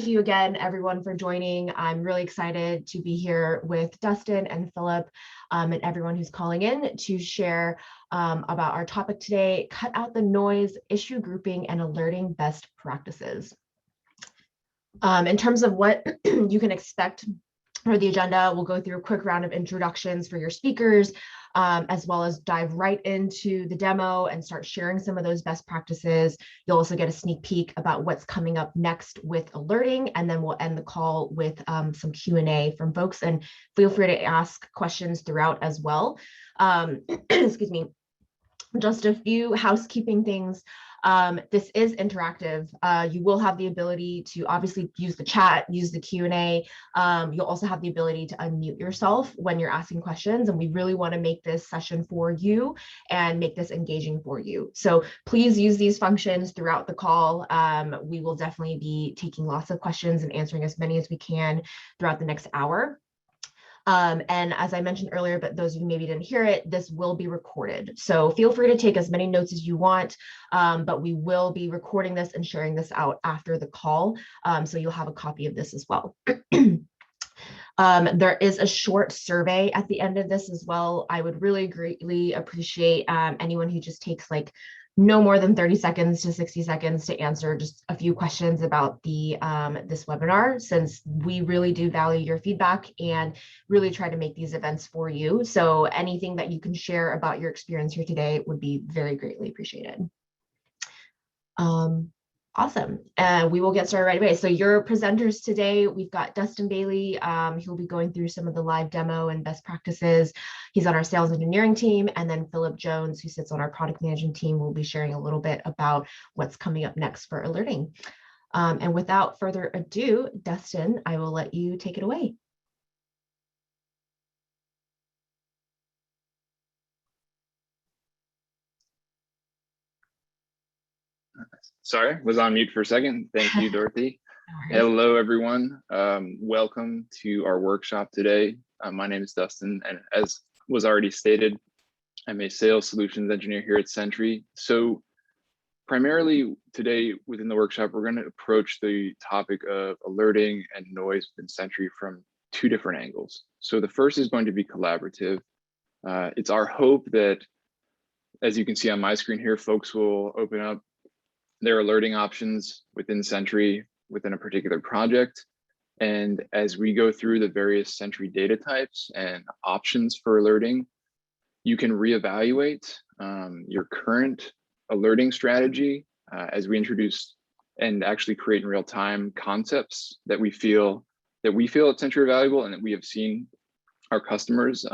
Thank you again, everyone, for joining. I'm really excited to be here with Dustin and Phillip and everyone who's calling in to share about our topic today, cut out the noise, issue grouping, and alerting best practices. In terms of what you can expect for the agenda, we'll go through a quick round of introductions for your speakers, as well as dive right into the demo and start sharing some of those best practices. You'll also get a sneak peek about what's coming up next with alerting, and then we'll end the call with some Q&A from folks, and feel free to ask questions throughout as well. Excuse me. Just a few housekeeping things. This is interactive. You will have the ability to obviously use the chat, use the Q&A. You'll also have the ability to unmute yourself when you're asking questions, and we really want to make this session for you and make this engaging for you. So please use these functions throughout the call. We will definitely be taking lots of questions and answering as many as we can throughout the next hour. And as I mentioned earlier, but those of you maybe didn't hear it, this will be recorded. So feel free to take as many notes as you want, but we will be recording this and sharing this out after the call. So you'll have a copy of this as well. There is a short survey at the end of this as well. I would really greatly appreciate anyone who just takes like no more than 30 seconds to 60 seconds to answer just a few questions about the this webinar, since we really do value your feedback and really try to make these events for you. So anything that you can share about your experience here today would be very greatly appreciated. Awesome. We will get started right away. So your presenters today, we've got Dustin Bailey. He'll be going through some of the live demo and best practices. He's on our sales engineering team. And then Phillip Jones, who sits on our product management team, will be sharing a little bit about what's coming up next for alerting. And without further ado, Dustin, I will let you take it away. Sorry, was on mute for a second. Thank you, Dorothy. Hello, everyone. Welcome to our workshop today. My name is Dustin, and as was already stated, I'm a sales solutions engineer here at Sentry. So primarily today within the workshop, we're going to approach the topic of alerting and noise within Sentry from two different angles. So the first is going to be collaborative. It's our hope that, as you can see on my screen here, folks will open up their alerting options within Sentry within a particular project. And as we go through the various Sentry data types and options for alerting, you can reevaluate your current alerting strategy as we introduce and actually create in real time concepts that we feel at Sentry are valuable and that we have seen our customers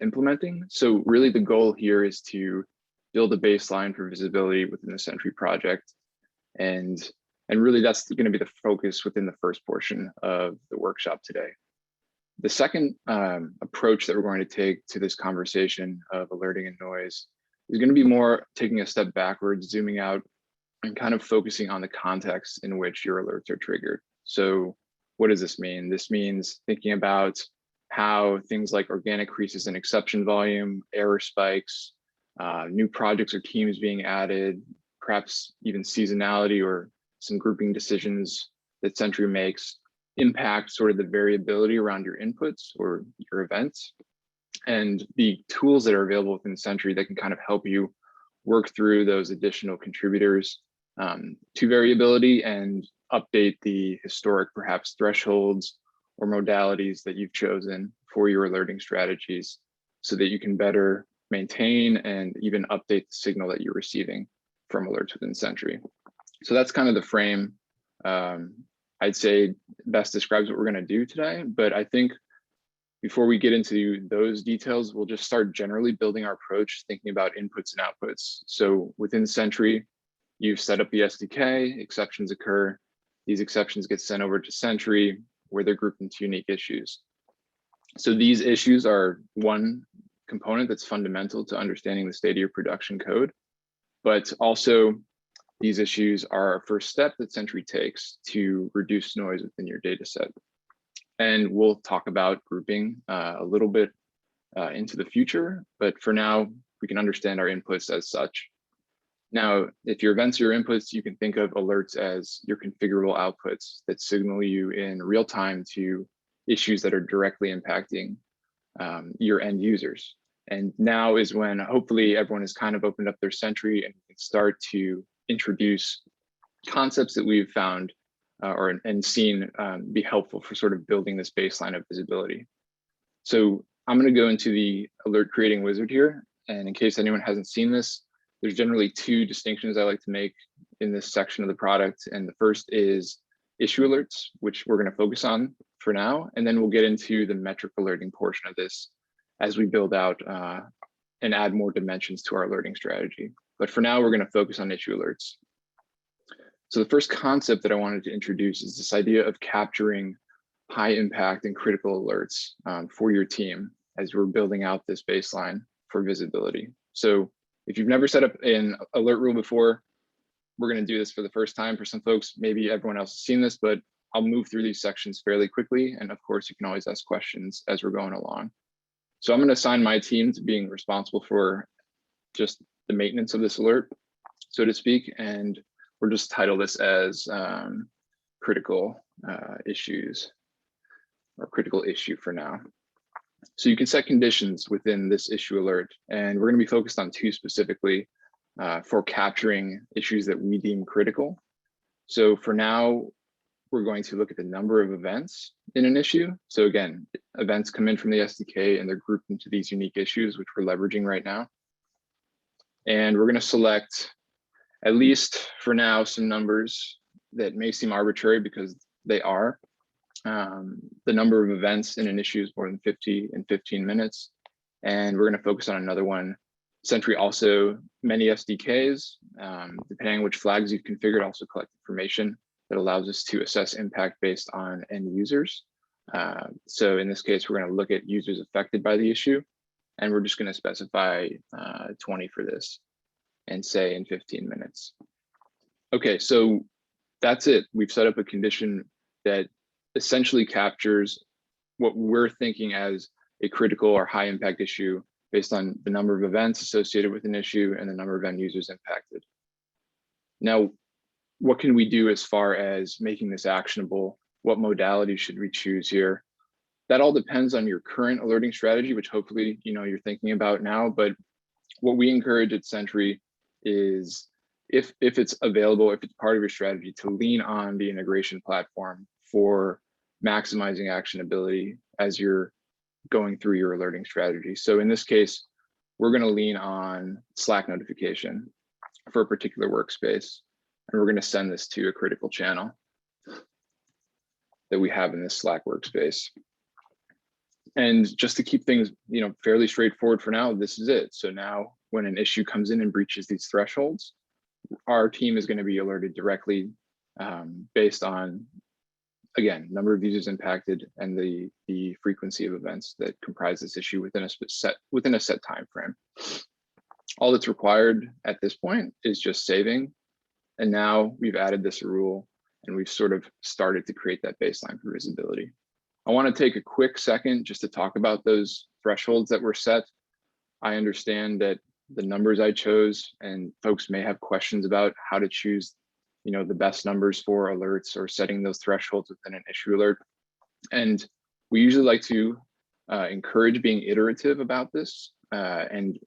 implementing. So really the goal here is to build a baseline for visibility within the Sentry project. And really that's going to be the focus within the first portion of the workshop today. The second approach that we're going to take to this conversation of alerting and noise is going to be more taking a step backwards, zooming out, and kind of focusing on the context in which your alerts are triggered. So what does this mean? This means thinking about how things like organic increases in exception volume, error spikes, new projects or teams being added, perhaps even seasonality or some grouping decisions that Sentry makes impact sort of the variability around your inputs or your events, and the tools that are available within Sentry that can kind of help you work through those additional contributors to variability and update the historic perhaps thresholds or modalities that you've chosen for your alerting strategies so that you can better maintain and even update the signal that you're receiving from alerts within Sentry. So that's kind of the frame. I'd say best describes what we're going to do today, but I think before we get into those details, we'll just start generally building our approach, thinking about inputs and outputs. So within Sentry, you've set up the SDK, exceptions occur. These exceptions get sent over to Sentry where they're grouped into unique issues. So these issues are one component that's fundamental to understanding the state of your production code, but also these issues are our first step that Sentry takes to reduce noise within your data set. And we'll talk about grouping a little bit into the future, but for now, we can understand our inputs as such. Now, if your events are your inputs, you can think of alerts as your configurable outputs that signal you in real time to issues that are directly impacting your end users. And now is when hopefully everyone has kind of opened up their Sentry and can start to introduce concepts that we've found and seen be helpful for sort of building this baseline of visibility. So I'm going to go into the alert creating wizard here. And in case anyone hasn't seen this, there's generally two distinctions I like to make in this section of the product. And the first is issue alerts, which we're going to focus on for now. And then we'll get into the metric alerting portion of this as we build out and add more dimensions to our alerting strategy. But for now, we're going to focus on issue alerts. So the first concept that I wanted to introduce is this idea of capturing high impact and critical alerts for your team as we're building out this baseline for visibility. So if you've never set up an alert rule before, we're going to do this for the first time for some folks. Maybe everyone else has seen this, but I'll move through these sections fairly quickly. And of course, you can always ask questions as we're going along. So I'm going to assign my team to being responsible for just the maintenance of this alert, so to speak. And we'll just title this as critical issues or critical issue for now. So you can set conditions within this issue alert, and we're going to be focused on two specifically for capturing issues that we deem critical. So for now, we're going to look at the number of events in an issue. So again, events come in from the SDK and they're grouped into these unique issues, which we're leveraging right now. And we're going to select, at least for now, some numbers that may seem arbitrary because they are. The number of events in an issue is more than 50 in 15 minutes. And we're going to focus on another one. Sentry also, many SDKs, depending on which flags you've configured, also collect information that allows us to assess impact based on end users. So in this case, we're going to look at users affected by the issue, and we're just going to specify 20 for this and say in 15 minutes. Okay, so that's it. We've set up a condition that essentially captures what we're thinking as a critical or high impact issue based on the number of events associated with an issue and the number of end users impacted. Now, what can we do as far as making this actionable? What modality should we choose here? That all depends on your current alerting strategy, which hopefully you're thinking about now. But what we encourage at Sentry is if it's available, if it's part of your strategy, to lean on the integration platform for maximizing actionability as you're going through your alerting strategy. So in this case, we're going to lean on Slack notification for a particular workspace. And we're going to send this to a critical channel that we have in this Slack workspace. And just to keep things, fairly straightforward for now, this is it. So now when an issue comes in and breaches these thresholds, our team is going to be alerted directly based on, again, number of users impacted and the frequency of events that comprise this issue within a set time frame. All that's required at this point is just saving. And now we've added this rule and we've sort of started to create that baseline for visibility. I want to take a quick second just to talk about those thresholds that were set. I understand that the numbers I chose, and folks may have questions about how to choose, the best numbers for alerts or setting those thresholds within an issue alert. And we usually like to encourage being iterative about this. And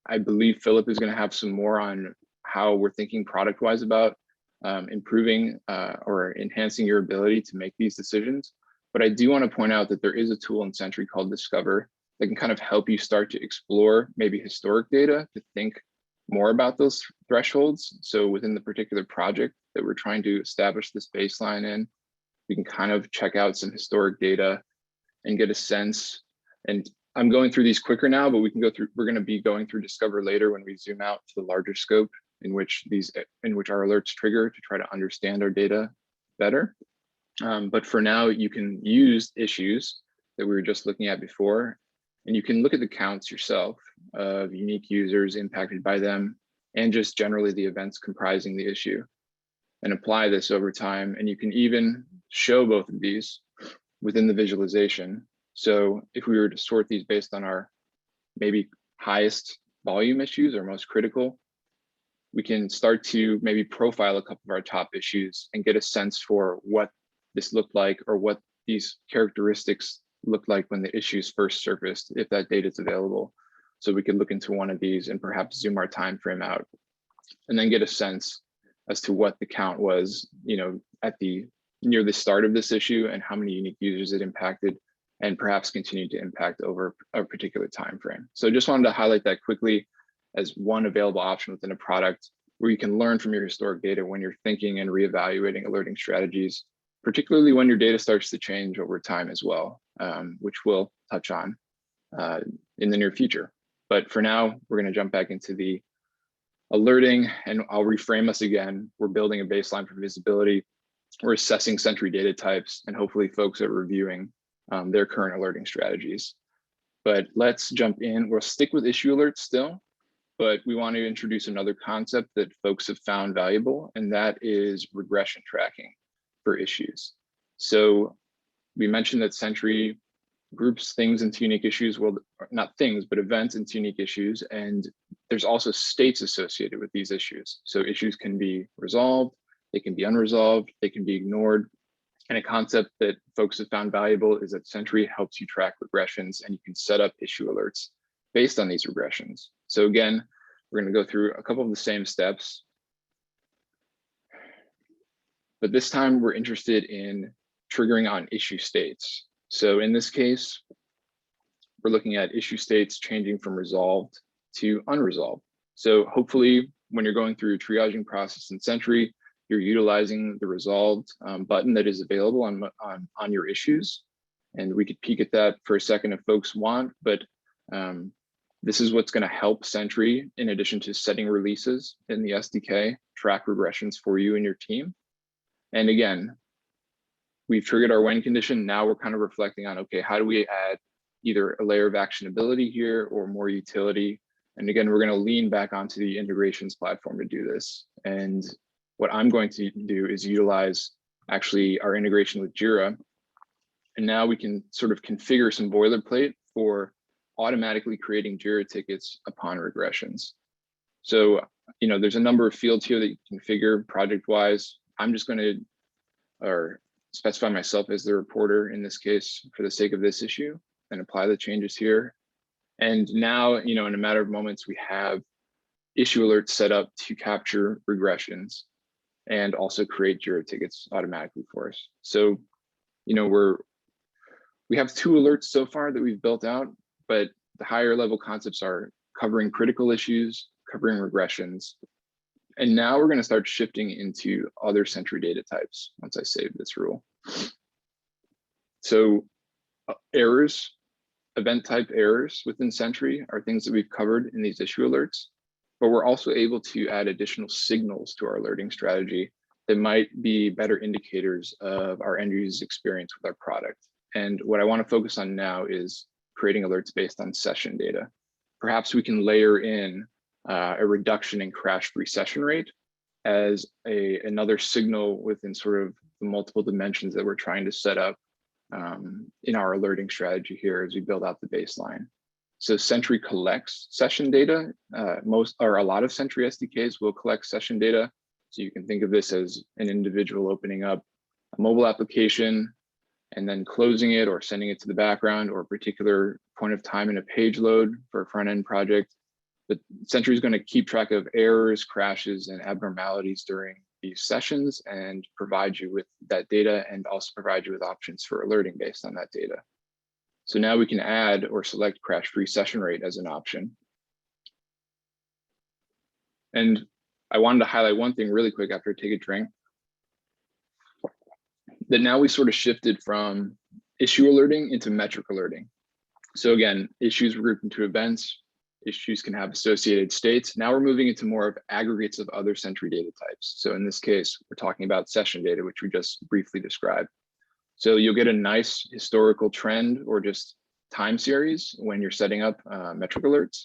I believe Phillip is going to have some more on how we're thinking product-wise about improving or enhancing your ability to make these decisions. But I do want to point out that there is a tool in Sentry called Discover that can kind of help you start to explore maybe historic data to think more about those thresholds. So within the particular project that we're trying to establish this baseline in, we can kind of check out some historic data and get a sense. And I'm going through these quicker now, but we're going to be going through Discover later when we zoom out to the larger scope in which our alerts trigger to try to understand our data better. But for now, you can use issues that we were just looking at before, and you can look at the counts yourself of unique users impacted by them and just generally the events comprising the issue and apply this over time. And you can even show both of these within the visualization. So if we were to sort these based on our maybe highest volume issues or most critical, we can start to maybe profile a couple of our top issues and get a sense for what this looked like or what these characteristics looked like when the issues first surfaced, if that data is available. So we could look into one of these and perhaps zoom our time frame out and then get a sense as to what the count was, at the near the start of this issue and how many unique users it impacted and perhaps continue to impact over a particular time frame. So just wanted to highlight that quickly as one available option within a product where you can learn from your historic data when you're thinking and reevaluating alerting strategies, particularly when your data starts to change over time as well, which we'll touch on in the near future. But for now, we're going to jump back into the alerting, and I'll reframe us again. We're building a baseline for visibility. We're assessing Sentry data types, and hopefully folks are reviewing their current alerting strategies. But let's jump in. We'll stick with issue alerts still, but we want to introduce another concept that folks have found valuable, and that is regression tracking for issues. So we mentioned that Sentry groups things into unique issues, well, not things, but events into unique issues. And there's also states associated with these issues. So issues can be resolved, they can be unresolved, they can be ignored. And a concept that folks have found valuable is that Sentry helps you track regressions and you can set up issue alerts based on these regressions. So again, we're going to go through a couple of the same steps, but this time we're interested in triggering on issue states. So in this case, we're looking at issue states changing from resolved to unresolved. So hopefully when you're going through your triaging process in Sentry, you're utilizing the resolved button that is available on your issues. And we could peek at that for a second if folks want, but this is what's going to help Sentry, in addition to setting releases in the SDK, track regressions for you and your team. And again, we've triggered our when condition. Now we're kind of reflecting on, okay, how do we add either a layer of actionability here or more utility? And again, we're going to lean back onto the integrations platform to do this. And what I'm going to do is utilize actually our integration with Jira. And now we can sort of configure some boilerplate for automatically creating Jira tickets upon regressions. So, there's a number of fields here that you can configure project-wise. I'm just going to specify myself as the reporter in this case for the sake of this issue and apply the changes here. And now, in a matter of moments, we have issue alerts set up to capture regressions and also create Jira tickets automatically for us. So, we have 2 alerts so far that we've built out, but the higher level concepts are covering critical issues, covering regressions. And now we're going to start shifting into other Sentry data types once I save this rule. So errors, event type errors within Sentry are things that we've covered in these issue alerts, but we're also able to add additional signals to our alerting strategy that might be better indicators of our end user's experience with our product. And what I want to focus on now is creating alerts based on session data. Perhaps we can layer in a reduction in crash-free session rate as another signal within sort of the multiple dimensions that we're trying to set up in our alerting strategy here as we build out the baseline. So Sentry collects session data. A lot of Sentry SDKs will collect session data. So you can think of this as an individual opening up a mobile application and then closing it or sending it to the background or a particular point of time in a page load for a front-end project. But Sentry is going to keep track of errors, crashes, and abnormalities during these sessions and provide you with that data and also provide you with options for alerting based on that data. So now we can add or select crash-free session rate as an option. And I wanted to highlight one thing really quick after I take a drink, that now we sort of shifted from issue alerting into metric alerting. So again, issues were grouped into events, issues can have associated states. Now we're moving into more of aggregates of other Sentry data types. So in this case, we're talking about session data, which we just briefly described. So you'll get a nice historical trend or just time series when you're setting up metric alerts,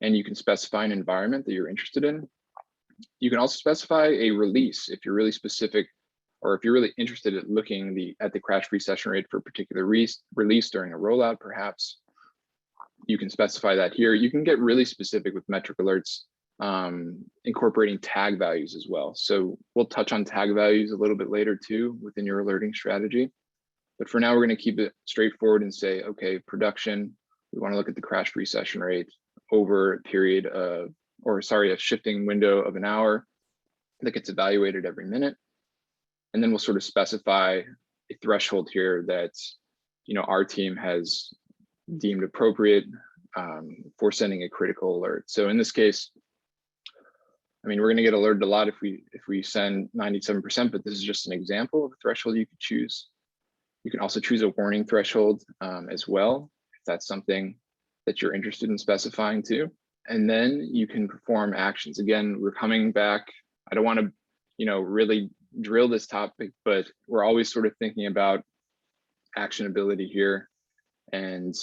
and you can specify an environment that you're interested in. You can also specify a release if you're really specific, or if you're really interested in looking at the crash-free session rate for a particular release during a rollout, perhaps. You can specify that here. You can get really specific with metric alerts incorporating tag values as well. So we'll touch on tag values a little bit later too within your alerting strategy. But for now, we're going to keep it straightforward and say, okay, production, we want to look at the crash-free session rate over a period of, a shifting window of an hour that gets evaluated every minute. And then we'll sort of specify a threshold here that, our team has deemed appropriate for sending a critical alert. So in this case, we're going to get alerted a lot if we send 97%, but this is just an example of a threshold you could choose. You can also choose a warning threshold as well, if that's something that you're interested in specifying too. And then you can perform actions. Again, we're coming back. I don't want to, really drill this topic, but we're always sort of thinking about actionability here and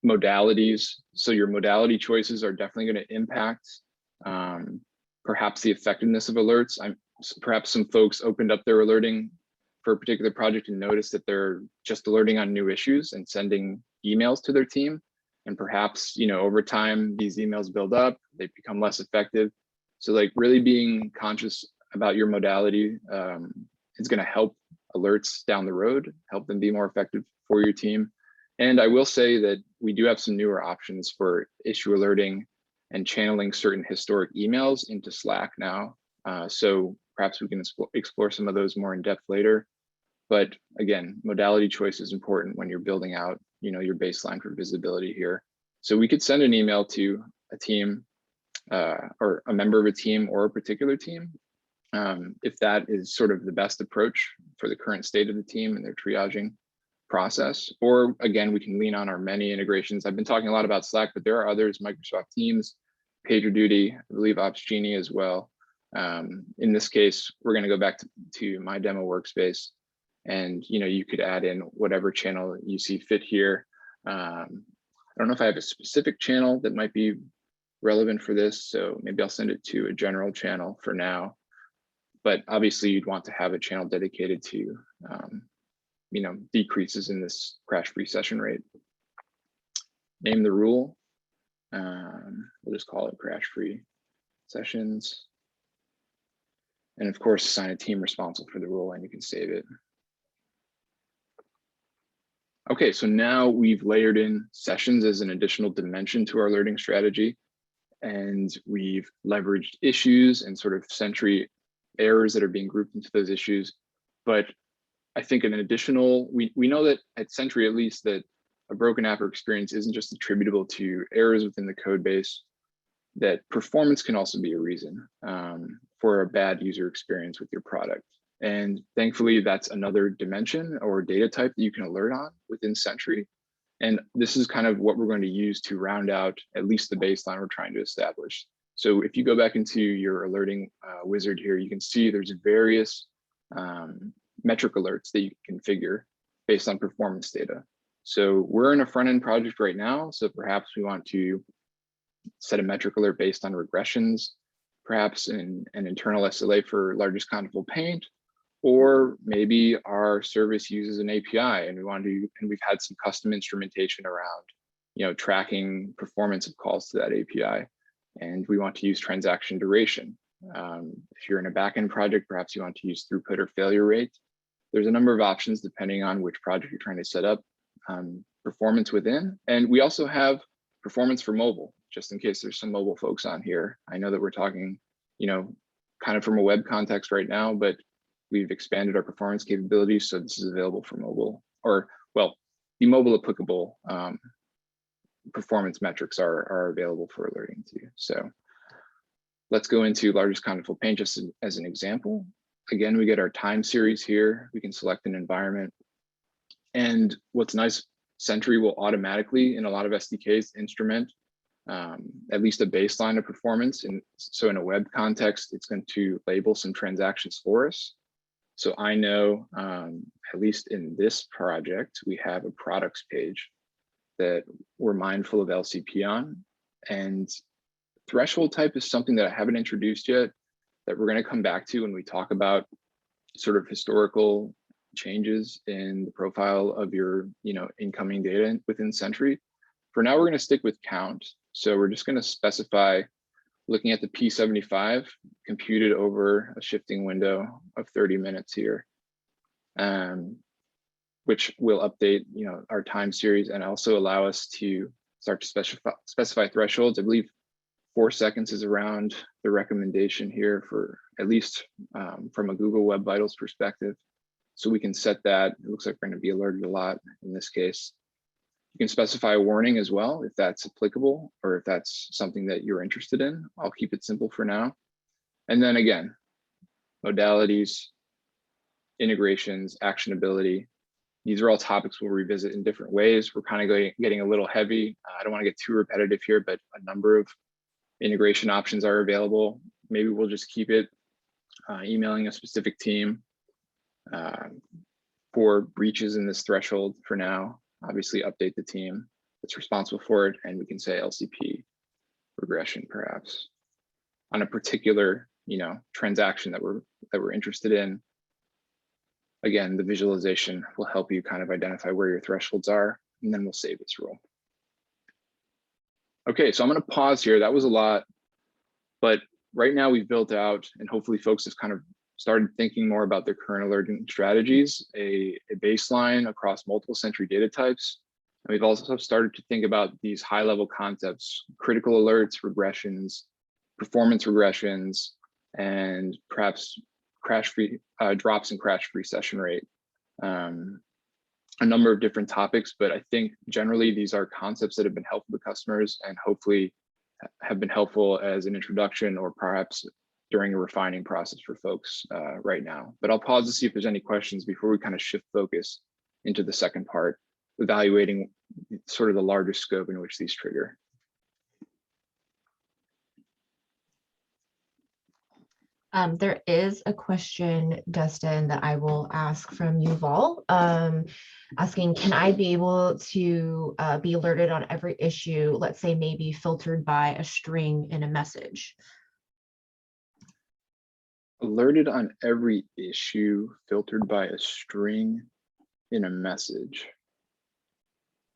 modalities. So your modality choices are definitely going to impact perhaps the effectiveness of alerts. Perhaps some folks opened up their alerting for a particular project and noticed that they're just alerting on new issues and sending emails to their team. And perhaps, over time, these emails build up, they become less effective. So like really being conscious about your modality is going to help alerts down the road, help them be more effective for your team. And I will say that we do have some newer options for issue alerting and channeling certain historic emails into Slack now. So perhaps we can explore some of those more in depth later. But again, modality choice is important when you're building out, your baseline for visibility here. So we could send an email to a team or a member of a team or a particular team, if that is sort of the best approach for the current state of the team and their triaging process. Or again, we can lean on our many integrations. I've been talking a lot about Slack, but there are others, Microsoft Teams, PagerDuty, I believe OpsGenie as well. In this case, we're going to go back to my demo workspace, and you could add in whatever channel you see fit here. I don't know if I have a specific channel that might be relevant for this, so maybe I'll send it to a general channel for now. But obviously, you'd want to have a channel dedicated to decreases in this crash-free session rate. Name the rule. We'll just call it crash-free sessions. And of course, assign a team responsible for the rule, and you can save it. Okay, so now we've layered in sessions as an additional dimension to our alerting strategy, and we've leveraged issues and sort of Sentry errors that are being grouped into those issues. But I think an additional, we know that at Sentry, at least, that a broken app or experience isn't just attributable to errors within the code base, that performance can also be a reason for a bad user experience with your product. And thankfully, that's another dimension or data type that you can alert on within Sentry. And this is kind of what we're going to use to round out at least the baseline we're trying to establish. So if you go back into your alerting wizard here, you can see there's various metric alerts that you can configure based on performance data. So we're in a front-end project right now, so perhaps we want to set a metric alert based on regressions, perhaps an internal SLA for largest countable paint, or maybe our service uses an API and we want to, and we've had some custom instrumentation around, tracking performance of calls to that API, and we want to use transaction duration. If you're in a backend project, perhaps you want to use throughput or failure rate. There's a number of options depending on which project you're trying to set up performance within. And we also have performance for mobile, just in case there's some mobile folks on here. I know that we're talking, kind of from a web context right now, but we've expanded our performance capabilities. So this is available for mobile, or well, the mobile applicable performance metrics are available for alerting too. So let's go into largest countable paint just as an example. Again, we get our time series here. We can select an environment. And what's nice, Sentry will automatically, in a lot of SDKs, instrument at least a baseline of performance. And so in a web context, it's going to label some transactions for us. So I know, at least in this project, we have a products page that we're mindful of LCP on. And threshold type is something that I haven't introduced yet, that we're going to come back to when we talk about sort of historical changes in the profile of your incoming data within Sentry. For now, we're going to stick with count. So we're just going to specify looking at the P75 computed over a shifting window of 30 minutes here, which will update, our time series and also allow us to start to specify thresholds. I believe 4 seconds is around the recommendation here for at least from a Google Web Vitals perspective. So we can set that. It looks like we're going to be alerted a lot in this case. You can specify a warning as well if that's applicable or if that's something that you're interested in. I'll keep it simple for now. And then again, modalities, integrations, actionability. These are all topics we'll revisit in different ways. We're kind of getting a little heavy. I don't want to get too repetitive here, but a number of integration options are available. Maybe we'll just keep it emailing a specific team for breaches in this threshold for now. Obviously update the team that's responsible for it, and we can say LCP regression perhaps on a particular transaction that we're interested in. Again, the visualization will help you kind of identify where your thresholds are, and then we'll save this rule. Okay, so I'm going to pause here. That was a lot, but right now we've built out, and hopefully folks have kind of started thinking more about their current alerting strategies, a baseline across multiple Sentry data types. And we've also started to think about these high-level concepts, critical alerts, regressions, performance regressions, and perhaps crash-free drops in crash-free session rate. A number of different topics, but I think generally these are concepts that have been helpful to customers and hopefully have been helpful as an introduction or perhaps during a refining process for folks right now. But I'll pause to see if there's any questions before we kind of shift focus into the second part, evaluating sort of the larger scope in which these trigger. There is a question, Dustin, that I will ask from Yuval, asking, can I be able to be alerted on every issue, let's say maybe filtered by a string in a message? Alerted on every issue filtered by a string in a message.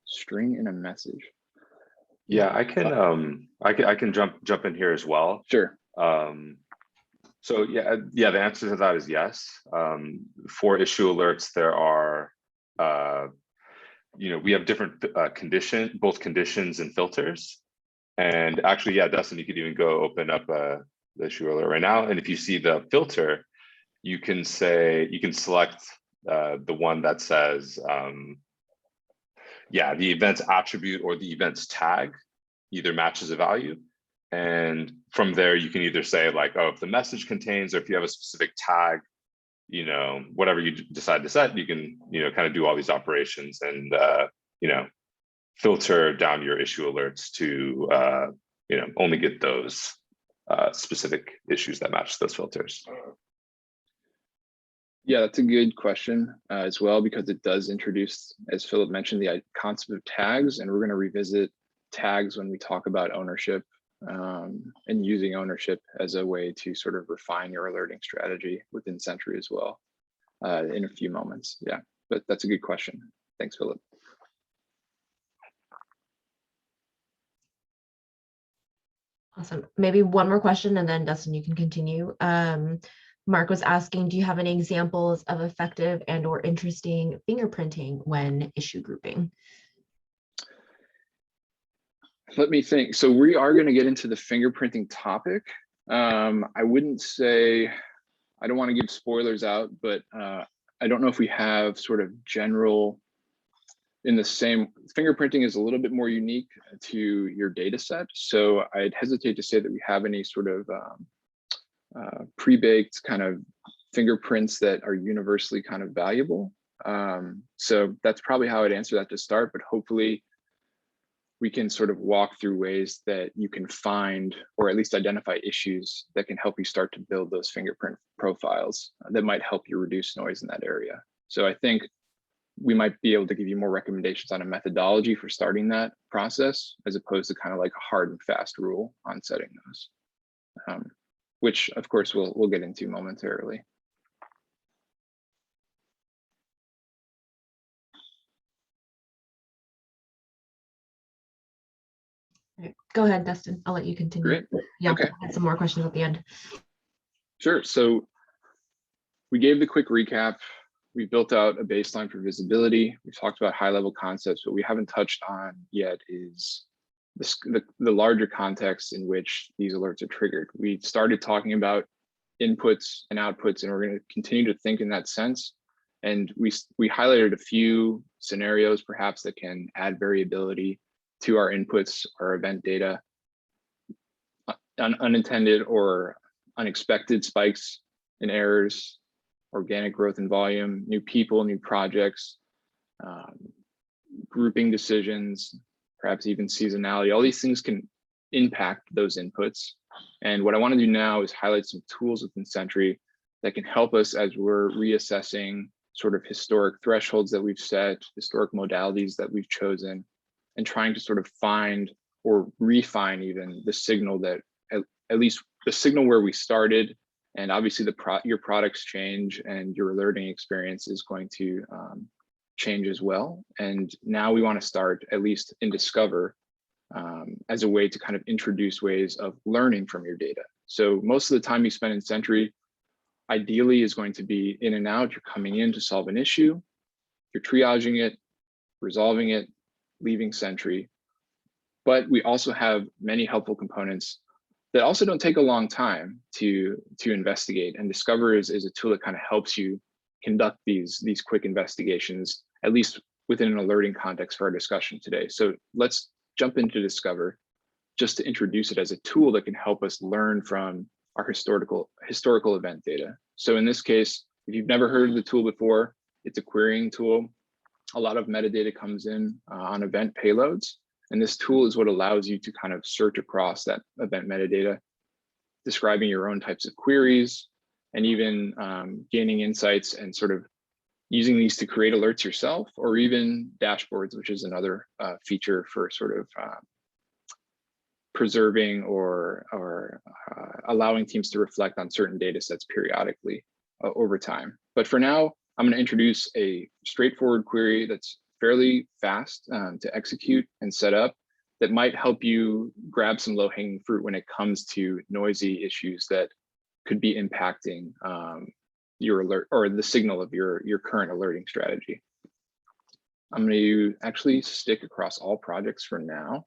String in a message. Yeah, I can jump in here as well. Sure. So the answer to that is yes. For issue alerts, there are, we have different both conditions and filters. And actually, yeah, Dustin, you could even go open up the issue alert right now. And if you see the filter, you can select the one that says, the event's attribute or the event's tag either matches a value. And from there, you can either say like, oh, if the message contains, or if you have a specific tag, whatever you decide to set, you can, kind of do all these operations and, filter down your issue alerts to, only get those specific issues that match those filters. Yeah, that's a good question as well, because it does introduce, as Philip mentioned, the concept of tags, and we're going to revisit tags when we talk about ownership and using ownership as a way to sort of refine your alerting strategy within Sentry as well in a few moments. Yeah, but that's a good question. Thanks, Philip. Awesome. Maybe one more question and then Dustin, you can continue. Mark was asking, do you have any examples of effective and or interesting fingerprinting when issue grouping? Let me think. So we are going to get into the fingerprinting topic. I wouldn't say, I don't want to give spoilers out, but I don't know if we have sort of general in the same, fingerprinting is a little bit more unique to your data set. So I'd hesitate to say that we have any sort of pre-baked kind of fingerprints that are universally kind of valuable. So that's probably how I'd answer that to start, but hopefully we can sort of walk through ways that you can find or at least identify issues that can help you start to build those fingerprint profiles that might help you reduce noise in that area. So I think we might be able to give you more recommendations on a methodology for starting that process, as opposed to kind of like a hard and fast rule on setting those, which of course we'll get into momentarily. Right. Go ahead, Dustin. I'll let you continue. Great. Yeah, Okay. I had some more questions at the end. Sure. So we gave the quick recap. We built out a baseline for visibility. We talked about high-level concepts. What we haven't touched on yet is the larger context in which these alerts are triggered. We started talking about inputs and outputs, and we're going to continue to think in that sense. And we highlighted a few scenarios perhaps that can add variability to our inputs, our event data, unintended or unexpected spikes in errors, organic growth in volume, new people, new projects, grouping decisions, perhaps even seasonality. All these things can impact those inputs. And what I want to do now is highlight some tools within Sentry that can help us as we're reassessing sort of historic thresholds that we've set, historic modalities that we've chosen, and trying to sort of find or refine even the signal that at least the signal where we started. And obviously your products change and your alerting experience is going to change as well. And now we want to start, at least in Discover, as a way to kind of introduce ways of learning from your data. So most of the time you spend in Sentry ideally is going to be in and out. You're coming in to solve an issue, you're triaging it, resolving it, leaving Sentry. But we also have many helpful components that also don't take a long time to investigate. And Discover is a tool that kind of helps you conduct these quick investigations, at least within an alerting context for our discussion today. So let's jump into Discover just to introduce it as a tool that can help us learn from our historical event data. So in this case, if you've never heard of the tool before, it's a querying tool. A lot of metadata comes in on event payloads. And this tool is what allows you to kind of search across that event metadata, describing your own types of queries, and even gaining insights and sort of using these to create alerts yourself, or even dashboards, which is another feature for sort of preserving or allowing teams to reflect on certain data sets periodically over time. But for now, I'm going to introduce a straightforward query that's fairly fast to execute and set up that might help you grab some low-hanging fruit when it comes to noisy issues that could be impacting your alert or the signal of your current alerting strategy. I'm going to actually stick across all projects for now.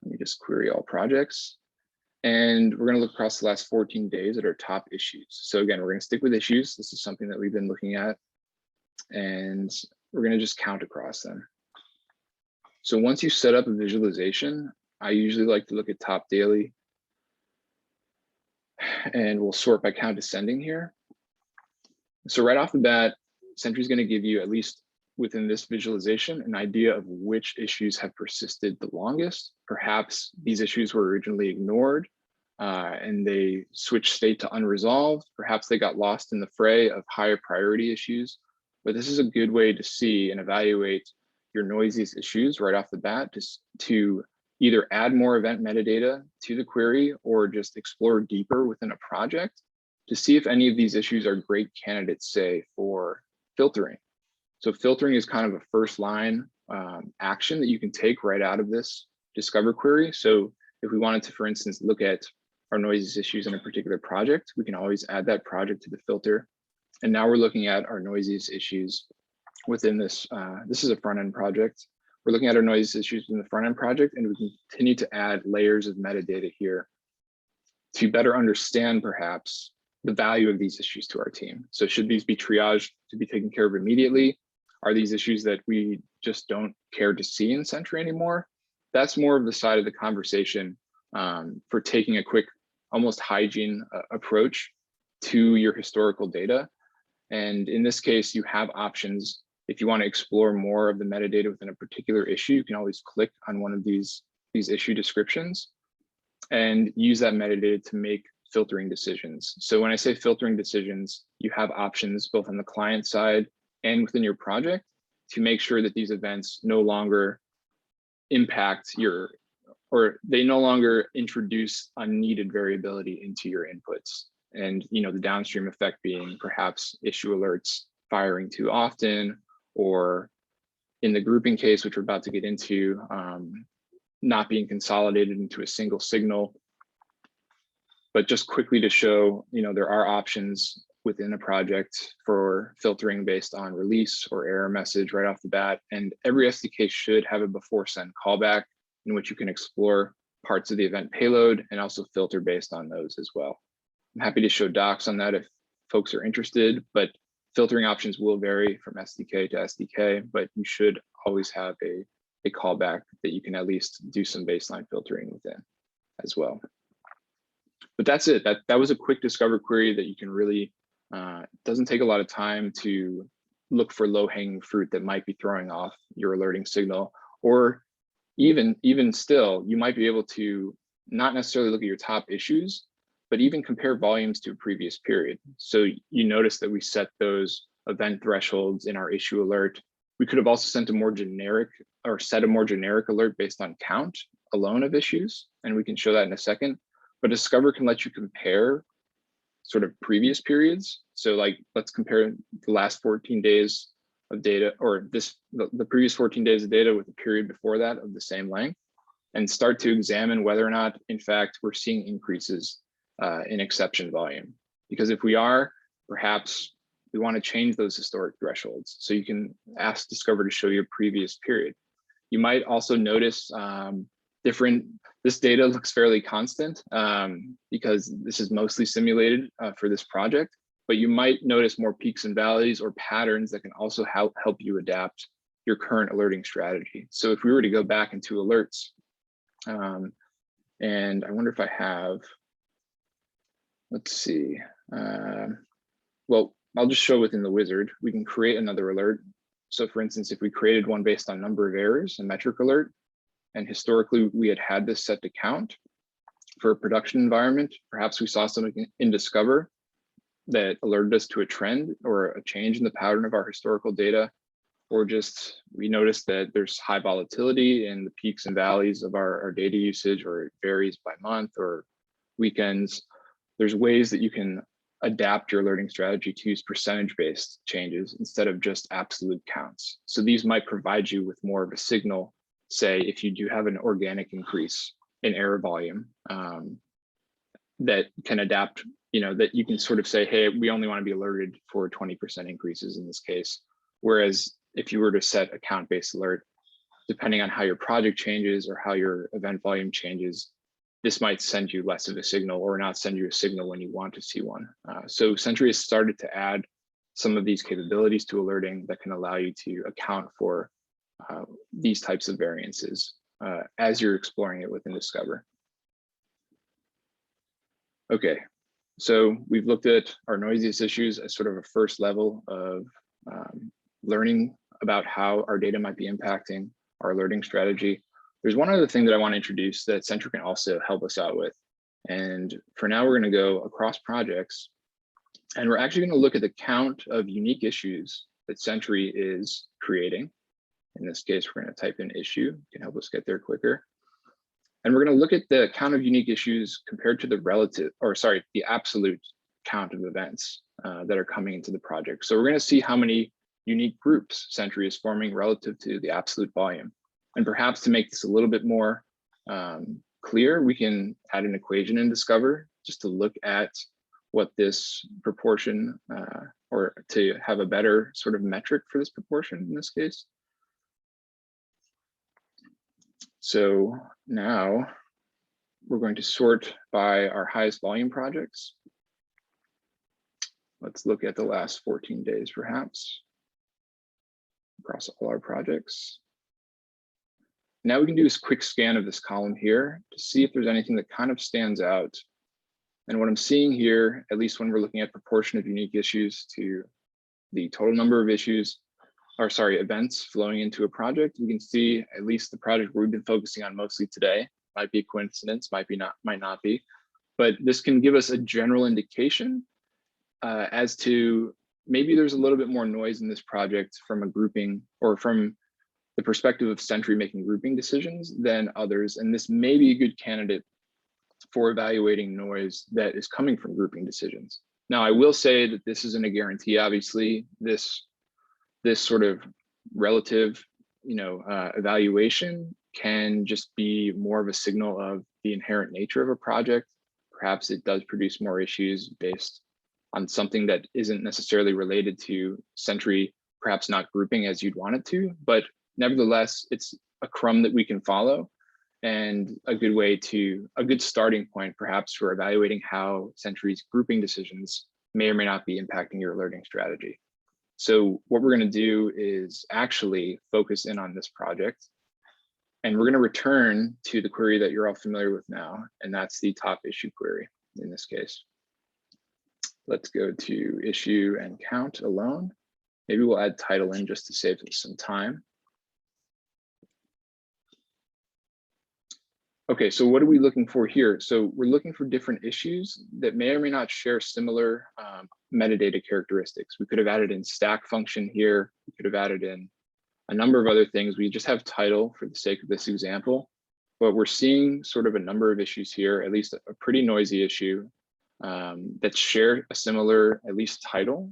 Let me just query all projects. And we're going to look across the last 14 days at our top issues. So again, we're going to stick with issues. This is something that we've been looking at. And we're going to just count across them. So once you set up a visualization, I usually like to look at top daily. And we'll sort by count ascending here. So right off the bat, Sentry is going to give you, at least within this visualization, an idea of which issues have persisted the longest. Perhaps these issues were originally ignored and they switched state to unresolved. Perhaps they got lost in the fray of higher priority issues. But this is a good way to see and evaluate your noisiest issues right off the bat to either add more event metadata to the query or just explore deeper within a project to see if any of these issues are great candidates, say, for filtering. So filtering is kind of a first line action that you can take right out of this Discover query. So if we wanted to, for instance, look at our noisiest issues in a particular project, we can always add that project to the filter. And now we're looking at our noisiest issues within this. This is a front end project. We're looking at our noisiest issues in the front end project, and we can continue to add layers of metadata here to better understand perhaps the value of these issues to our team. So should these be triaged to be taken care of immediately? Are these issues that we just don't care to see in Sentry anymore? That's more of the side of the conversation for taking a quick, almost hygiene approach to your historical data. And in this case, you have options. If you want to explore more of the metadata within a particular issue, you can always click on one of these issue descriptions and use that metadata to make filtering decisions. So when I say filtering decisions, you have options both on the client side and within your project to make sure that these events no longer impact or they no longer introduce unneeded variability into your inputs. And the downstream effect being perhaps issue alerts firing too often, or in the grouping case, which we're about to get into, not being consolidated into a single signal. But just quickly to show, there are options within a project for filtering based on release or error message right off the bat. And every SDK should have a before send callback in which you can explore parts of the event payload and also filter based on those as well. I'm happy to show docs on that if folks are interested, but filtering options will vary from SDK to SDK, but you should always have a callback that you can at least do some baseline filtering within as well. But that's it. That was a quick Discover query that you can really, doesn't take a lot of time to look for low-hanging fruit that might be throwing off your alerting signal. Or even still, you might be able to not necessarily look at your top issues, but even compare volumes to a previous period. So you notice that we set those event thresholds in our issue alert. We could have also sent a more generic or set a more generic alert based on count alone of issues, and we can show that in a second. But Discover can let you compare sort of previous periods. So like, let's compare the last 14 days of data, or the previous 14 days of data with the period before that of the same length, and start to examine whether or not, in fact, we're seeing increases in exception volume. Because if we are, perhaps we want to change those historic thresholds. So you can ask Discover to show you a previous period. You might also notice this data looks fairly constant because this is mostly simulated for this project, but you might notice more peaks and valleys or patterns that can also help you adapt your current alerting strategy. So if we were to go back into alerts, and I wonder if I have, let's see, well, I'll just show within the wizard, we can create another alert. So for instance, if we created one based on number of errors, a metric alert, and historically we had this set to count for a production environment, perhaps we saw something in Discover that alerted us to a trend or a change in the pattern of our historical data, or just we noticed that there's high volatility in the peaks and valleys of our data usage, or it varies by month or weekends. There's ways that you can adapt your alerting strategy to use percentage-based changes instead of just absolute counts. So these might provide you with more of a signal, say, if you do have an organic increase in error volume that can adapt, that you can sort of say, hey, we only want to be alerted for 20% increases in this case. Whereas if you were to set a count-based alert, depending on how your project changes or how your event volume changes, this might send you less of a signal or not send you a signal when you want to see one. So Sentry has started to add some of these capabilities to alerting that can allow you to account for these types of variances as you're exploring it within Discover. Okay, so we've looked at our noisiest issues as sort of a first level of learning about how our data might be impacting our alerting strategy. There's one other thing that I want to introduce that Sentry can also help us out with. And for now, we're going to go across projects, and we're actually going to look at the count of unique issues that Sentry is creating. In this case, we're going to type in issue, it can help us get there quicker. And we're going to look at the count of unique issues compared to the absolute count of events that are coming into the project. So we're going to see how many unique groups Sentry is forming relative to the absolute volume. And perhaps to make this a little bit more clear, we can add an equation in Discover just to look at what this proportion, or to have a better sort of metric for this proportion in this case. So now we're going to sort by our highest volume projects. Let's look at the last 14 days, perhaps, across all our projects. Now we can do this quick scan of this column here to see if there's anything that kind of stands out. And what I'm seeing here, at least when we're looking at proportion of unique issues to the total number of issues, or sorry, events flowing into a project, we can see at least the project we've been focusing on mostly today. Might be a coincidence, might not be, but this can give us a general indication as to maybe there's a little bit more noise in this project from a grouping or from the perspective of Sentry making grouping decisions than others. And this may be a good candidate for evaluating noise that is coming from grouping decisions. Now, I will say that this isn't a guarantee. Obviously, this sort of relative, evaluation can just be more of a signal of the inherent nature of a project. Perhaps it does produce more issues based on something that isn't necessarily related to Sentry, perhaps not grouping as you'd want it to, but nevertheless, it's a crumb that we can follow and a good starting point perhaps for evaluating how Sentry's grouping decisions may or may not be impacting your alerting strategy. So what we're going to do is actually focus in on this project, and we're going to return to the query that you're all familiar with now, and that's the top issue query in this case. Let's go to issue and count alone. Maybe we'll add title in just to save us some time. Okay, so what are we looking for here? So we're looking for different issues that may or may not share similar metadata characteristics. We could have added in stack function here. We could have added in a number of other things. We just have title for the sake of this example, but we're seeing sort of a number of issues here, at least a pretty noisy issue that share a similar, at least title,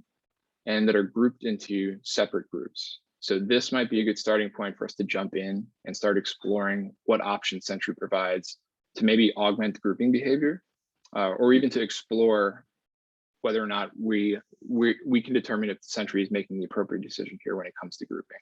and that are grouped into separate groups. So this might be a good starting point for us to jump in and start exploring what options Sentry provides to maybe augment grouping behavior, or even to explore whether or not we can determine if Sentry is making the appropriate decision here when it comes to grouping.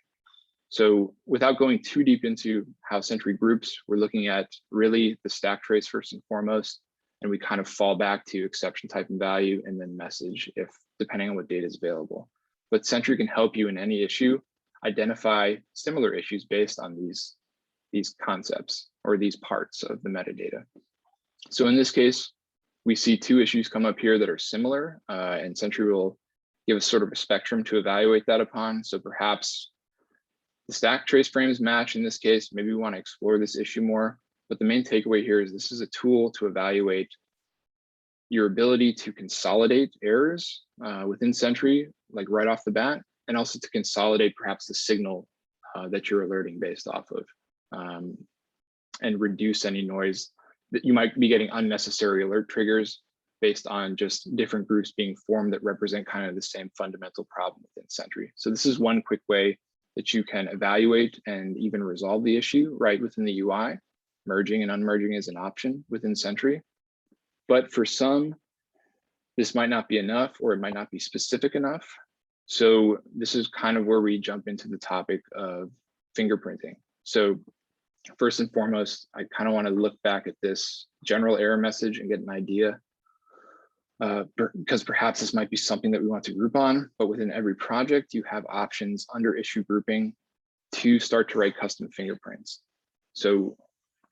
So without going too deep into how Sentry groups, we're looking at really the stack trace first and foremost, and we kind of fall back to exception type and value and then message if depending on what data is available. But Sentry can help you in any issue identify similar issues based on these concepts or these parts of the metadata. So in this case, we see two issues come up here that are similar, and Sentry will give us sort of a spectrum to evaluate that upon. So perhaps the stack trace frames match in this case. Maybe we want to explore this issue more, but the main takeaway here is this is a tool to evaluate your ability to consolidate errors within Sentry, like right off the bat, and also to consolidate perhaps the signal that you're alerting based off of, and reduce any noise that you might be getting unnecessary alert triggers based on just different groups being formed that represent kind of the same fundamental problem within Sentry. So this is one quick way that you can evaluate and even resolve the issue right within the UI. Merging and unmerging is an option within Sentry. But for some, this might not be enough, or it might not be specific enough. So this is kind of where we jump into the topic of fingerprinting. So first and foremost, I kind of want to look back at this general error message and get an idea, because perhaps this might be something that we want to group on, but within every project, you have options under issue grouping to start to write custom fingerprints. So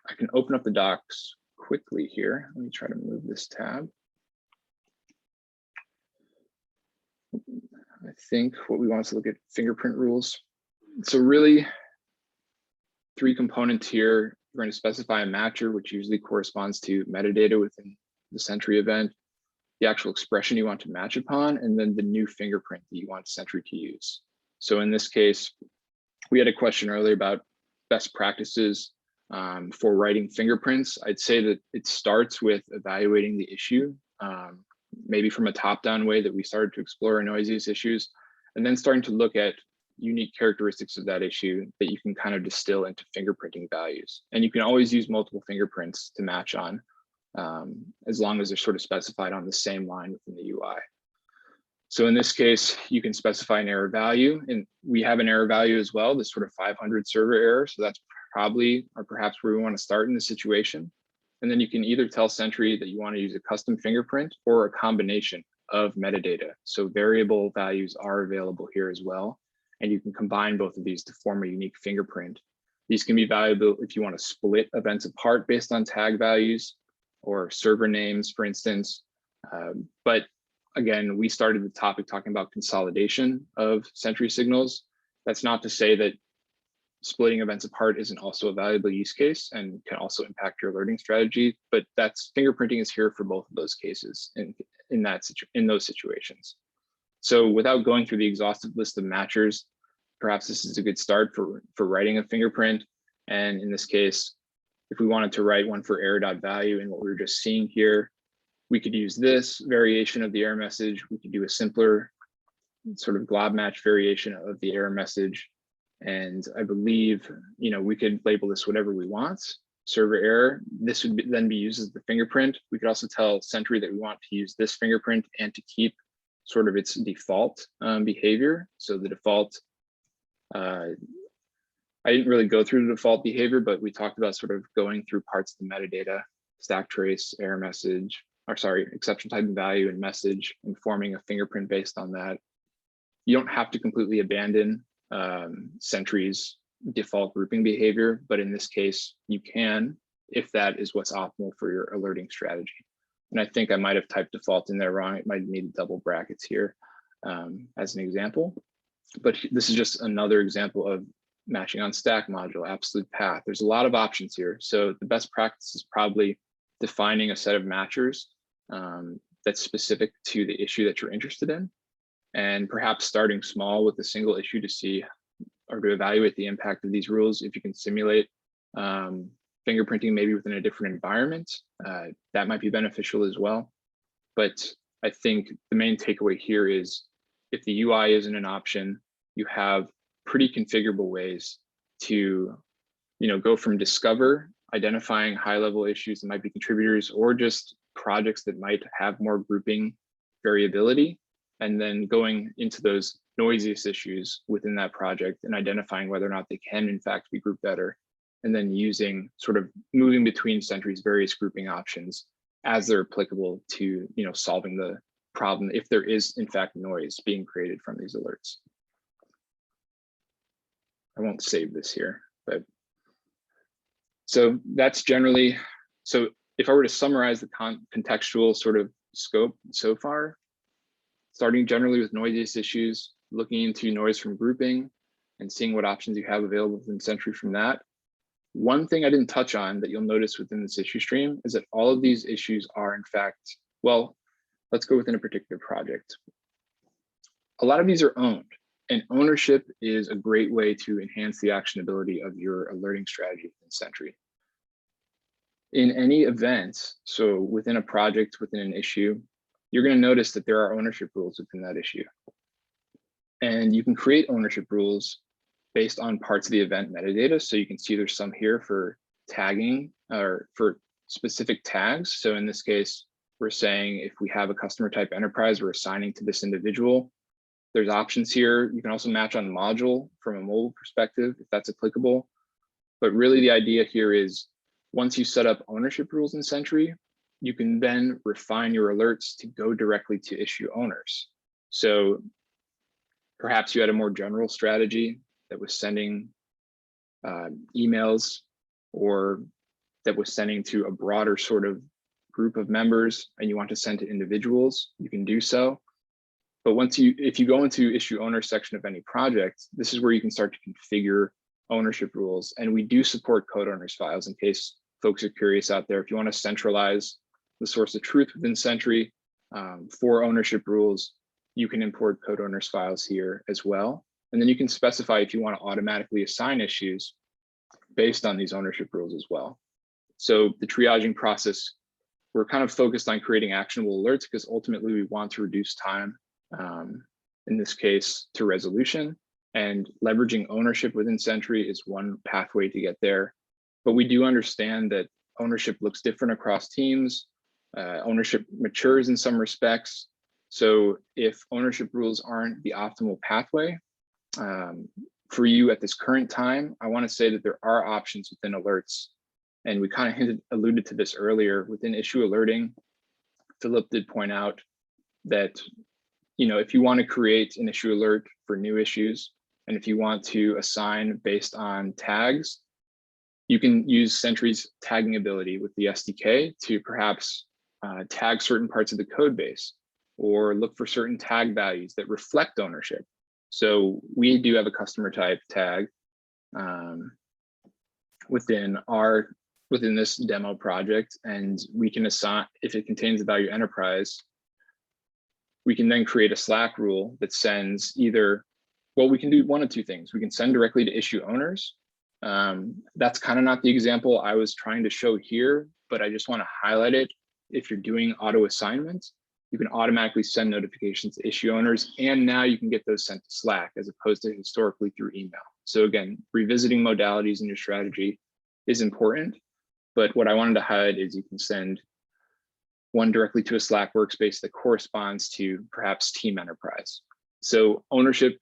I can open up the docs quickly here. Let me try to move this tab. I think what we want is to look at fingerprint rules. So really, three components here. We're going to specify a matcher, which usually corresponds to metadata within the Sentry event, the actual expression you want to match upon, and then the new fingerprint that you want Sentry to use. So in this case, we had a question earlier about best practices for writing fingerprints. I'd say that it starts with evaluating the issue, maybe from a top-down way that we started to explore our noisiest issues, and then starting to look at unique characteristics of that issue that you can kind of distill into fingerprinting values. And you can always use multiple fingerprints to match on, as long as they're sort of specified on the same line within the UI. So in this case, you can specify an error value, and we have an error value as well, this sort of 500 server error. So that's probably, or perhaps where we want to start in the situation. And then you can either tell Sentry that you want to use a custom fingerprint or a combination of metadata. So variable values are available here as well. And you can combine both of these to form a unique fingerprint. These can be valuable if you want to split events apart based on tag values or server names, for instance. But again, we started the topic talking about consolidation of Sentry signals. That's not to say that splitting events apart isn't also a valuable use case and can also impact your alerting strategy, but fingerprinting is here for both of those cases in those situations. So without going through the exhaustive list of matchers, perhaps this is a good start for writing a fingerprint. And in this case, if we wanted to write one for error.value and what we were just seeing here, we could use this variation of the error message. We could do a simpler sort of glob match variation of the error message. And I believe, we could label this whatever we want. Server error, this would then be used as the fingerprint. We could also tell Sentry that we want to use this fingerprint and to keep sort of its default behavior. So the default, I didn't really go through the default behavior, but we talked about sort of going through parts of the metadata, stack trace, error message, exception type and value and message, and forming a fingerprint based on that. You don't have to completely abandon Sentry's default grouping behavior, but in this case, you can, if that is what's optimal for your alerting strategy. And I think I might have typed default in there wrong. It might need double brackets here as an example. But this is just another example of matching on stack module, absolute path. There's a lot of options here. So the best practice is probably defining a set of matchers that's specific to the issue that you're interested in, and perhaps starting small with a single issue to see or to evaluate the impact of these rules. If you can simulate fingerprinting maybe within a different environment, that might be beneficial as well. But I think the main takeaway here is if the UI isn't an option, you have pretty configurable ways to go from discover, identifying high-level issues that might be contributors or just projects that might have more grouping variability, and then going into those noisiest issues within that project and identifying whether or not they can in fact be grouped better, and then using sort of moving between Sentry's various grouping options as they're applicable to solving the problem if there is in fact noise being created from these alerts. I won't save this here, but so that's generally, so if I were to summarize the contextual sort of scope so far, starting generally with noisiest issues, looking into noise from grouping and seeing what options you have available within Sentry from that. One thing I didn't touch on that you'll notice within this issue stream is that all of these issues are in fact, well, let's go within a particular project. A lot of these are owned, and ownership is a great way to enhance the actionability of your alerting strategy within Sentry. In any event, so within a project, within an issue, you're going to notice that there are ownership rules within that issue. And you can create ownership rules based on parts of the event metadata. So you can see there's some here for tagging or for specific tags. So in this case, we're saying if we have a customer type enterprise, we're assigning to this individual. There's options here. You can also match on module from a mobile perspective, if that's applicable. But really the idea here is once you set up ownership rules in Sentry, you can then refine your alerts to go directly to issue owners. So perhaps you had a more general strategy that was sending emails, or that was sending to a broader sort of group of members, and you want to send to individuals, you can do so. But if you go into issue owner section of any project, this is where you can start to configure ownership rules. And we do support code owners files in case folks are curious out there. If you want to centralize the source of truth within Sentry for ownership rules, you can import code owners files here as well. And then you can specify if you want to automatically assign issues based on these ownership rules as well. So the triaging process, we're kind of focused on creating actionable alerts because ultimately we want to reduce time, in this case, to resolution, and leveraging ownership within Sentry is one pathway to get there. But we do understand that ownership looks different across teams. Ownership matures in some respects. So if ownership rules aren't the optimal pathway for you at this current time, I want to say that there are options within alerts. And we kind of alluded to this earlier within issue alerting. Phillip did point out that, if you want to create an issue alert for new issues, and if you want to assign based on tags, you can use Sentry's tagging ability with the SDK to perhaps tag certain parts of the code base, or look for certain tag values that reflect ownership. So we do have a customer type tag within this demo project, and we can assign, if it contains the value enterprise, we can then create a Slack rule that sends either, well, we can do one of two things. We can send directly to issue owners. That's kind of not the example I was trying to show here, but I just want to highlight it. If you're doing auto assignment, you can automatically send notifications to issue owners, and now you can get those sent to Slack as opposed to historically through email. So again, revisiting modalities in your strategy is important, but what I wanted to highlight is you can send one directly to a Slack workspace that corresponds to perhaps team enterprise. So ownership,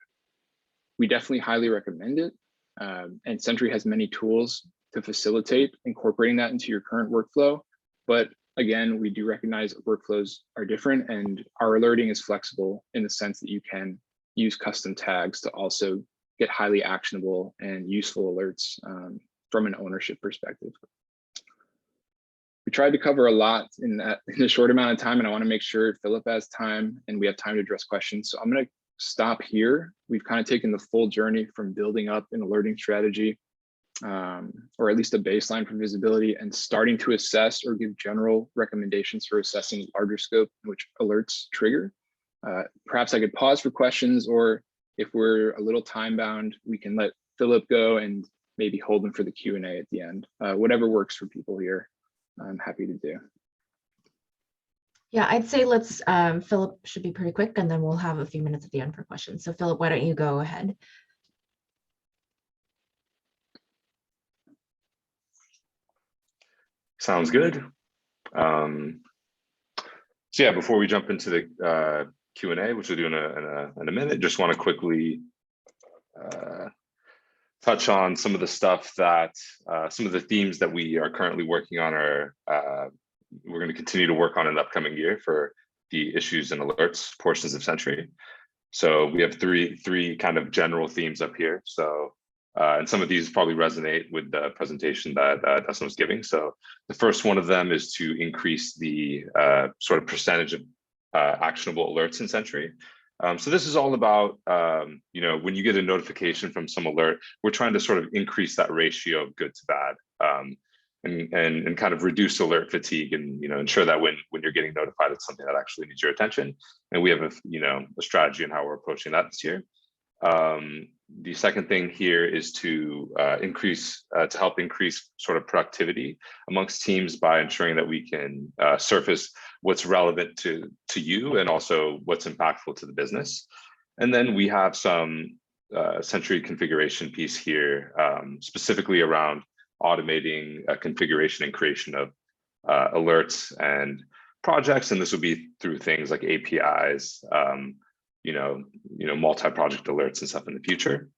we definitely highly recommend it. And Sentry has many tools to facilitate incorporating that into your current workflow. But again, we do recognize that workflows are different, and our alerting is flexible in the sense that you can use custom tags to also get highly actionable and useful alerts from an ownership perspective. We tried to cover a lot in a short amount of time, and I want to make sure Phillip has time and we have time to address questions. So I'm going to stop here. We've kind of taken the full journey from building up an alerting strategy, or at least a baseline for visibility, and starting to assess or give general recommendations for assessing larger scope in which alerts trigger. Perhaps I could pause for questions, or if we're a little time bound, we can let Phillip go and maybe hold him for the Q&A at the end. Whatever works for people here, I'm happy to do. Yeah, I'd say let's, Phillip should be pretty quick, and then we'll have a few minutes at the end for questions. So Phillip, why don't you go ahead? Sounds good. So yeah, before we jump into the Q&A, which we'll do in a minute, just want to quickly touch on some of the stuff that, some of the themes that we are currently working on are, we're going to continue to work on in the upcoming year for the issues and alerts portions of Sentry. So we have three kind of general themes up here. So, and some of these probably resonate with the presentation that Dustin was giving. So the first one of them is to increase the sort of percentage of actionable alerts in Sentry. So this is all about, you know, when you get a notification from some alert, we're trying to sort of increase that ratio of good to bad, and kind of reduce alert fatigue, and, you know, ensure that when you're getting notified, it's something that actually needs your attention. And we have a strategy on how we're approaching that this year. The second thing here is to help increase sort of productivity amongst teams by ensuring that we can surface what's relevant to you and also what's impactful to the business. And then we have some Sentry configuration piece here, specifically around automating configuration and creation of alerts and projects. And this will be through things like APIs, multi-project alerts and stuff in the future.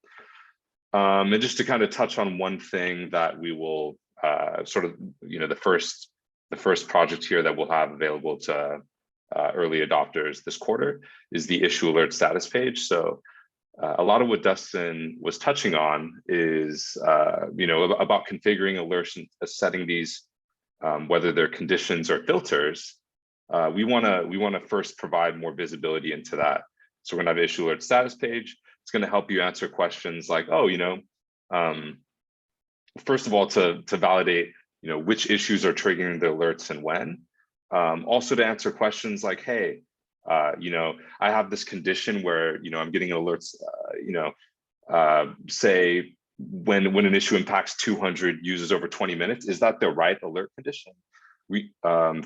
And just to kind of touch on one thing that we will the first project here that we'll have available to early adopters this quarter is the issue alert status page. So a lot of what Dustin was touching on is about configuring alerts and setting these, whether they're conditions or filters. We want to first provide more visibility into that. So we're gonna have issue alert status page. It's gonna help you answer questions like, first of all, to validate, which issues are triggering the alerts and when. Also to answer questions like, hey, I have this condition where, I'm getting alerts, say when an issue impacts 200 users over 20 minutes, is that the right alert condition? I'm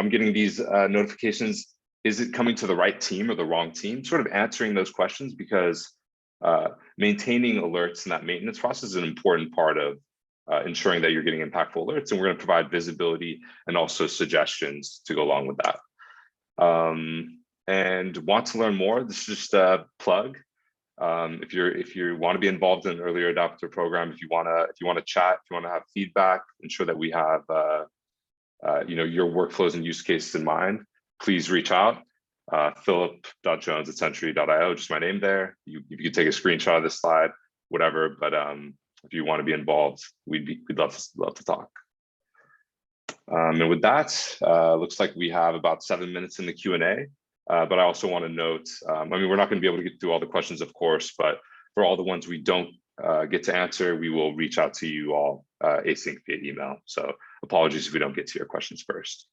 getting these notifications. Is it coming to the right team or the wrong team? Sort of answering those questions, because maintaining alerts in that maintenance process is an important part of ensuring that you're getting impactful alerts. And we're going to provide visibility and also suggestions to go along with that. And want to learn more, this is just a plug. If you want to be involved in an earlier adopter program, if you want to chat, if you want to have feedback, ensure that we have your workflows and use cases in mind, please reach out. Phillip.jones@sentry.io, just my name there. You can take a screenshot of this slide, whatever. But if you want to be involved, we'd love to talk. And with that, looks like we have about 7 minutes in the Q&A. But I also want to note, we're not going to be able to get through all the questions, of course, but for all the ones we don't get to answer, we will reach out to you all async via email. So apologies if we don't get to your questions first.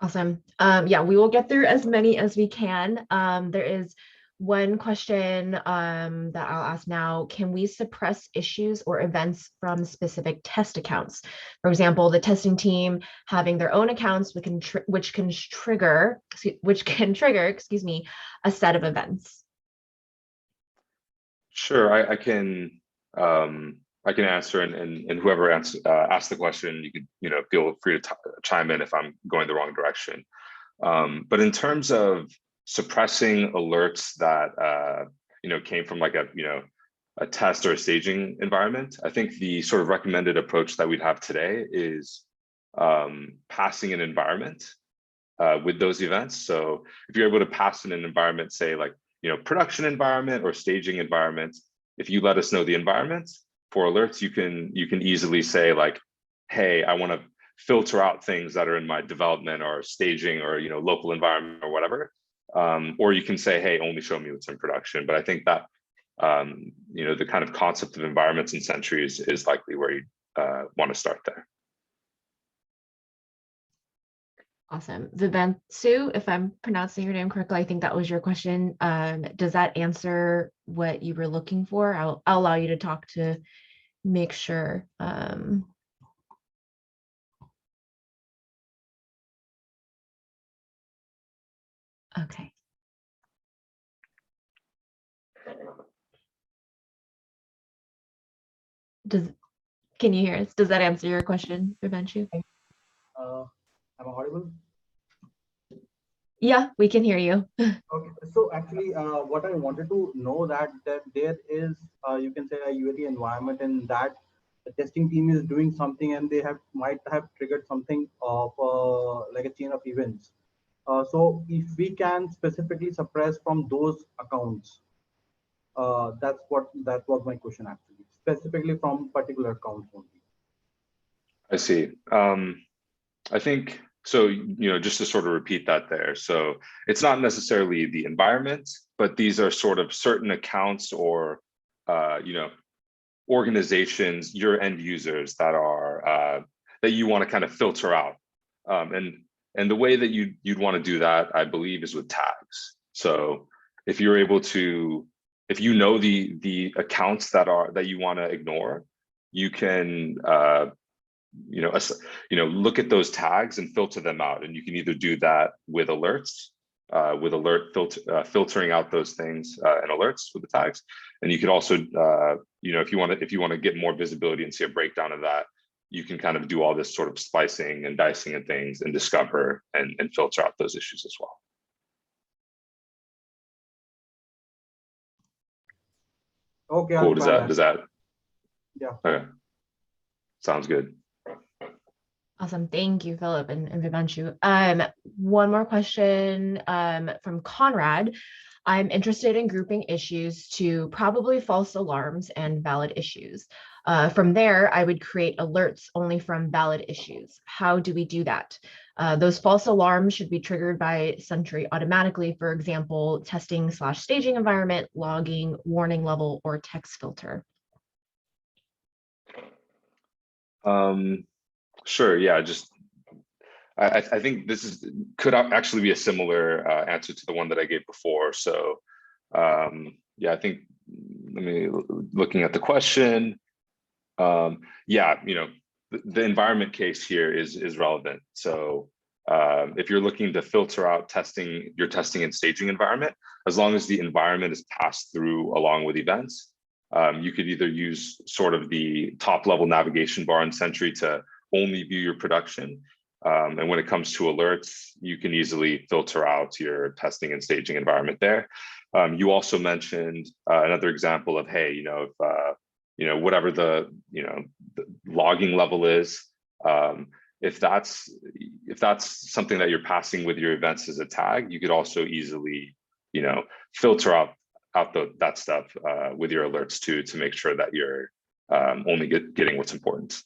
Awesome. Yeah, we will get through as many as we can. There is one question that I'll ask now. Can we suppress issues or events from specific test accounts? For example, the testing team having their own accounts which can trigger, a set of events. Sure, I can answer, and whoever asked the question, you could feel free to chime in if I'm going the wrong direction. But in terms of suppressing alerts that came from like a test or a staging environment, I think the sort of recommended approach that we'd have today is passing an environment with those events. So if you're able to pass in an environment, say like production environment or staging environment, if you let us know the environment for alerts, you can easily say like, hey, I want to filter out things that are in my development or staging or local environment or whatever. Or you can say, hey, only show me what's in production. But I think that the kind of concept of environments in Sentry is likely where you want to start there. Awesome. Vibensu, if I'm pronouncing your name correctly, I think that was your question. Does that answer what you were looking for? I'll allow you to talk to make sure. Okay. Can you hear us? Does that answer your question, Vibensu? Am I audible? Yeah, we can hear you. Okay, so actually, what I wanted to know that there is, you can say, a UAT environment, and that the testing team is doing something, and they might have triggered something of like a chain of events. So if we can specifically suppress from those accounts, that was my question actually, specifically from particular accounts only. I see. I think so, just to sort of repeat that there. So it's not necessarily the environment, but these are sort of certain accounts or, organizations, your end users that are, that you want to kind of filter out. And the way that you'd want to do that, I believe, is with tags. So if you're able to, if you know the accounts that you want to ignore, you can, look at those tags and filter them out. And you can either do that with alerts, filtering out those things and alerts with the tags. And you could also, if you want to get more visibility and see a breakdown of that, you can kind of do all this sort of splicing and dicing and things and discover and filter out those issues as well. Okay. Cool. Does that? Yeah. Okay. Sounds good. Awesome. Thank you, Philip and Vibensu. One more question from Conrad. I'm interested in grouping issues to probably false alarms and valid issues. From there, I would create alerts only from valid issues. How do we do that? Those false alarms should be triggered by Sentry automatically, for example, testing/staging environment, logging, warning level, or text filter. Sure. Yeah. I think this could actually be a similar answer to the one that I gave before. So, yeah, I think looking at the question. Yeah, the environment case here is relevant. So, if you're looking to filter out your testing and staging environment, as long as the environment is passed through along with events, you could either use sort of the top level navigation bar in Sentry to only view your production. And when it comes to alerts, you can easily filter out your testing and staging environment there. You also mentioned another example of, hey, if whatever the logging level is, if that's something that you're passing with your events as a tag, you could also easily filter out that stuff with your alerts too, to make sure that you're only getting what's important.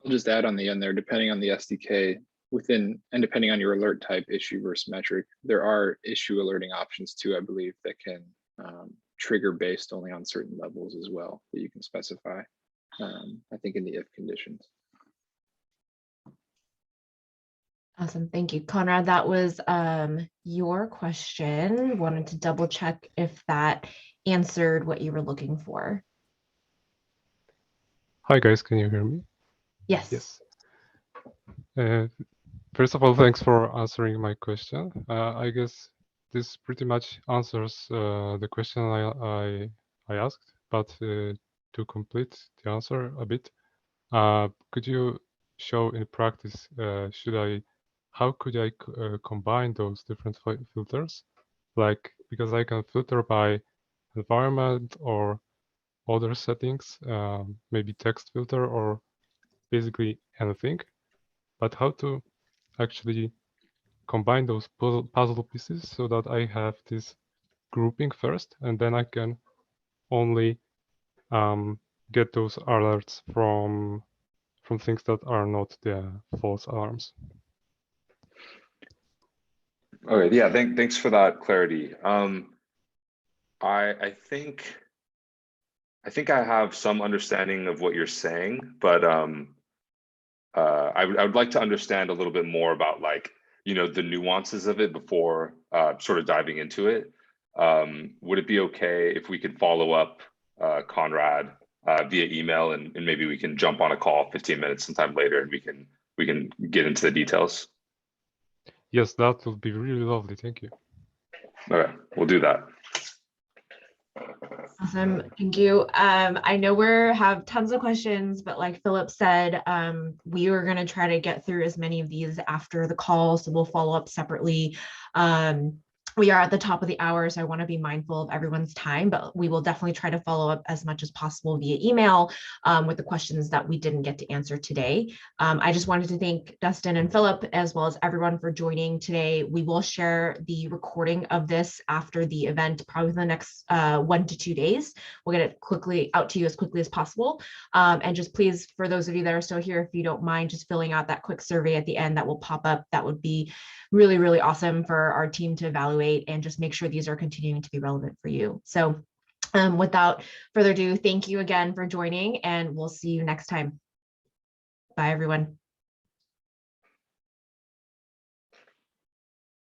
I'll just add on the end there, depending on the SDK within, and depending on your alert type, issue versus metric, there are issue alerting options too, I believe, that can trigger based only on certain levels as well, that you can specify, I think, in the if conditions. Awesome. Thank you, Conrad. That was your question. Wanted to double check if that answered what you were looking for. Hi, guys. Can you hear me? Yes. Yes. First of all, thanks for answering my question. I guess this pretty much answers the question I asked, but to complete the answer a bit, could you show in practice, how could I combine those different filters? Like, because I can filter by environment or other settings, maybe text filter or basically anything, but how to actually combine those puzzle pieces so that I have this grouping first, and then I can only get those alerts from things that are not the false alarms. Okay, yeah, thanks for that clarity. I think I have some understanding of what you're saying, but I would like to understand a little bit more about, like, you know, the nuances of it before sort of diving into it. Would it be okay if we could follow up, Conrad, via email, and maybe we can jump on a call 15 minutes sometime later, and we can get into the details? Yes, that would be really lovely. Thank you. Okay, we'll do that. Awesome, thank you. I know we have tons of questions, but like Phillip said, we are going to try to get through as many of these after the call, so we'll follow up separately. We are at the top of the hour, so I want to be mindful of everyone's time, but we will definitely try to follow up as much as possible via email with the questions that we didn't get to answer today. I just wanted to thank Dustin and Phillip, as well as everyone, for joining today. We will share the recording of this after the event, probably the next 1 to 2 days. We'll get it quickly out to you as quickly as possible. And just please, for those of you that are still here, if you don't mind just filling out that quick survey at the end that will pop up, that would be really, really awesome for our team to evaluate and just make sure these are continuing to be relevant for you. So without further ado, thank you again for joining, and we'll see you next time. Bye, everyone.